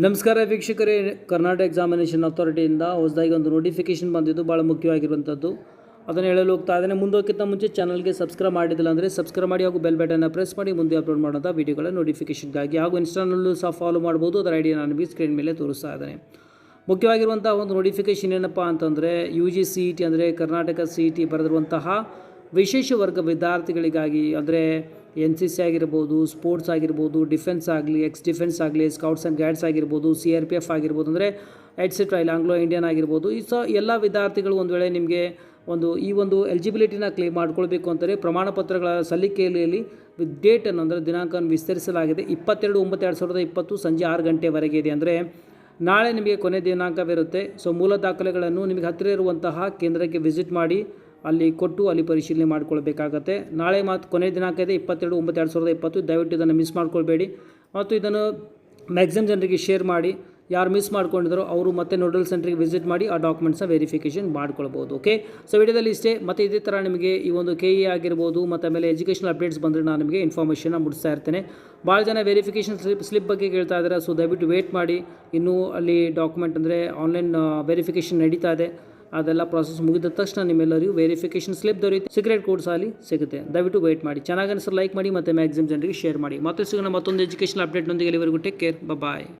ನಮಸ್ಕಾರ ವೀಕ್ಷಕರೇ, ಕರ್ನಾಟಕ ಎಕ್ಸಾಮಿನೇಷನ್ ಅಥಾರಿಟಿಯಿಂದ ಹೊಸದಾಗಿ ಒಂದು ನೋಟಿಫಿಕೇಷನ್ ಬಂದಿದ್ದು ಭಾಳ ಮುಖ್ಯವಾಗಿರುವಂಥದ್ದು. ಅದನ್ನು ಹೇಳಲು ಹೋಗ್ತಾ ಇದ್ದೇನೆ. ಮುಂದೋಕ್ಕಿಂತ ಮುಂಚೆ ಚಾನಲ್ಗೆ ಸಬ್ಸ್ಕ್ರೈಬ್ ಮಾಡಿದಿಲ್ಲ ಅಂದರೆ ಸಬ್ಸ್ಕ್ರೈಬ್ ಮಾಡಿ ಹಾಗೂ ಬೆಲ್ ಬಟನ್ನ ಪ್ರೆಸ್ ಮಾಡಿ ಮುಂದೆ ಅಪ್ಲೋಡ್ ಮಾಡೋಂಥ ವೀಡಿಯೋಗಳ ನೋಟಿಫಿಕೇಷನ್ಗಾಗಿ. ಹಾಗೂ ಇನ್ಸ್ಟಾನಲ್ಲೂ ಸಹ ಫಾಲೋ ಮಾಡ್ಬೋದು. ಅದರ ಐಡಿಯಾ ನಾನು ನಿಮಗೆ ಸ್ಕ್ರೀನ್ ಮೇಲೆ ತೋರಿಸ್ತಾ ಇದ್ದೇನೆ. ಮುಖ್ಯವಾಗಿರುವಂಥ ಒಂದು ನೋಟಿಫಿಕೇಷನ್ ಏನಪ್ಪ ಅಂತಂದರೆ UG CET ಅಂದರೆ ಕರ್ನಾಟಕ CET ಬರೆದಿರುವಂತಹ ವಿಶೇಷ ವರ್ಗ ವಿದ್ಯಾರ್ಥಿಗಳಿಗಾಗಿ, ಅಂದರೆ NCC ಆಗಿರ್ಬೋದು, ಸ್ಪೋರ್ಟ್ಸ್ ಆಗಿರ್ಬೋದು, ಡಿಫೆನ್ಸ್ ಆಗಲಿ, ಎಕ್ಸ್ ಡಿಫೆನ್ಸ್ ಆಗಲಿ, ಸ್ಕೌಟ್ಸ್ ಆ್ಯಂಡ್ ಗೈಡ್ಸ್ ಆಗಿರ್ಬೋದು, CRPF ಆಗಿರ್ಬೋದು, ಅಂದರೆ ಎಟ್ಸೆಟ್ರಾ ಇಲ್ಲ ಆಂಗ್ಲೋ ಇಂಡಿಯನ್ ಆಗಿರ್ಬೋದು. ಈ ಎಲ್ಲ ವಿದ್ಯಾರ್ಥಿಗಳು ಒಂದು ವೇಳೆ ನಿಮಗೆ ಈ ಒಂದು ಎಲಿಜಿಬಿಲಿಟಿನ ಕ್ಲೇಮ್ ಮಾಡ್ಕೊಳ್ಬೇಕು ಅಂತಾರೆ ಪ್ರಮಾಣ ಪತ್ರಗಳ ಸಲ್ಲಿಕೆಯಲ್ಲಿ ಡೇಟನ್ನು ಅಂದರೆ ದಿನಾಂಕವನ್ನು ವಿಸ್ತರಿಸಲಾಗಿದೆ. 22/9/2020 ಸಂಜೆ 6 ಗಂಟೆವರೆಗೆ ಇದೆ. ಅಂದರೆ ನಾಳೆ ನಿಮಗೆ ಕೊನೆ ದಿನಾಂಕವಿರುತ್ತೆ. ಸೊ ಮೂಲ ದಾಖಲೆಗಳನ್ನು ನಿಮಗೆ ಹತ್ತಿರ ಇರುವಂತಹ ಕೇಂದ್ರಕ್ಕೆ ವಿಸಿಟ್ ಮಾಡಿ ಅಲ್ಲಿ ಕೊಟ್ಟು ಅಲ್ಲಿ ಪರಿಶೀಲನೆ ಮಾಡ್ಕೊಳ್ಬೇಕಾಗತ್ತೆ. ನಾಳೆ ಕೊನೆ ದಿನಾಂಕ ಇದೆ 22/9/2020. ದಯವಿಟ್ಟು ಇದನ್ನು ಮಿಸ್ ಮಾಡ್ಕೊಳ್ಬೇಡಿ ಮತ್ತು ಇದನ್ನು ಮ್ಯಾಕ್ಸಿಮಮ್ ಜನರಿಗೆ ಶೇರ್ ಮಾಡಿ. ಯಾರು ಮಿಸ್ ಮಾಡ್ಕೊಂಡಿದ್ದಾರೋ ಅವರು ಮತ್ತೆ ನೋಡಲ್ ಸೆಂಟ್ರಿಗೆ ವಿಸಿಟ್ ಮಾಡಿ ಆ ಡಾಕ್ಯುಮೆಂಟ್ಸ್ನ ವೆರಿಫಿಕೇಷನ್ ಮಾಡ್ಕೊಳ್ಬೋದು. ಓಕೆ, ಸೊ ವಿಡಿಯೋದಲ್ಲಿ ಇಷ್ಟೇ. ಮತ್ತು ಇದೇ ಥರ ನಿಮಗೆ ಈ ಒಂದು KEA ಆಗಿರ್ಬೋದು ಮತ್ತು ಆಮೇಲೆ ಎಜುಕೇಷನಲ್ ಅಪ್ಡೇಟ್ಸ್ ಬಂದರೆ ನಾನು ನಿಮಗೆ ಇನ್ಫಾರ್ಮೇಷನ್ನ ಮುಡಿಸ್ತಾ ಇರ್ತೇನೆ. ಭಾಳ ಜನ ವೆರಿಫಿಕೇಷನ್ ಸ್ಲಿಪ್ ಬಗ್ಗೆ ಕೇಳ್ತಾ ಇದ್ದಾರೆ. ಸೊ ದಯವಿಟ್ಟು ವೇಟ್ ಮಾಡಿ. ಇನ್ನೂ ಅಲ್ಲಿ ಡಾಕ್ಯುಮೆಂಟ್ ಅಂದರೆ ಆನ್ಲೈನ್ ವೆರಿಫಿಕೇಷನ್ ನಡೀತಾ ಇದೆ. ಅದೆಲ್ಲ ಪ್ರಾಸೆಸ್ ಮುಗಿದ ತಕ್ಷಣ ನಿಮ್ಮೆಲ್ಲರಿಗೂ ವೆರಿಫಿಕೇಷನ್ ಸ್ಲಿಪ್ ದೊರೆಯುತ್ತೆ, ಸೀಕ್ರೆಟ್ ಕೋಡ್ಸ್ ಅಲ್ಲಿ ಸಿಗುತ್ತೆ. ದಯವಿಟ್ಟು ವೇಟ್ ಮಾಡಿ. ಚೆನ್ನಾಗಿ ಅನಿಸಿದ್ರೆ ಲೈಕ್ ಮಾಡಿ ಮತ್ತು ಮ್ಯಾಕ್ಸಿಮಮ್ ಜನರಿಗೆ ಶೇರ್ ಮಾಡಿ. ಮತ್ತೆ ಸಿಗೋಣ ಮತ್ತೊಂದು ಎಜುಕೇಷನಲ್ ಅಪ್ಡೇಟ್ನೊಂದಿಗೆ. ಎಲ್ಲರಿಗೂ ಟೇಕ್ ಕೇರ್, ಬಾಯ್.